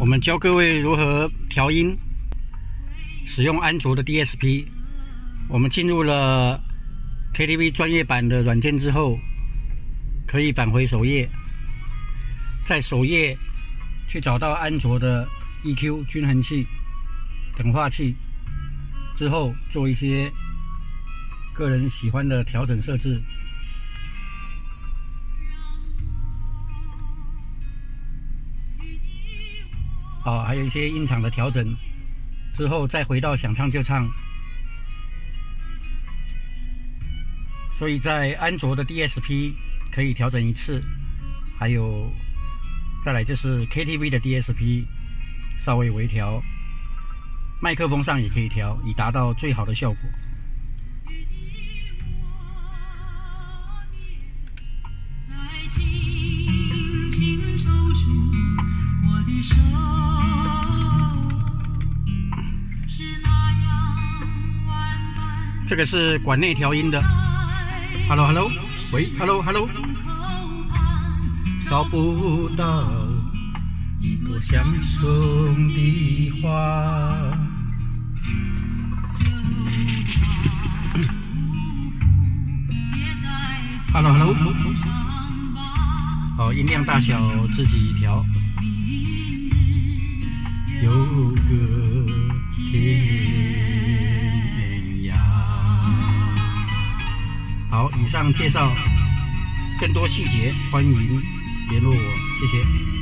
我们教各位如何调音，使用安卓的 DSP。我们进入了 KTV 专业版的软件之后，可以返回首页，在首页去找到安卓的 EQ 均衡器、等化器，之后做一些个人喜欢的调整设置。还有一些音场的调整，之后再回到想唱就唱。所以在安卓的 DSP 可以调整一次，还有再来就是 KTV 的 DSP 稍微微调，麦克风上也可以调，以达到最好的效果。这个是管内调音的 ，Hello Hello， 喂 ，Hello Hello， 找不到一朵相送的花。Hello Hello， 好，音量大小自己调。有个天涯。好，以上介绍，更多细节欢迎联络我，谢谢。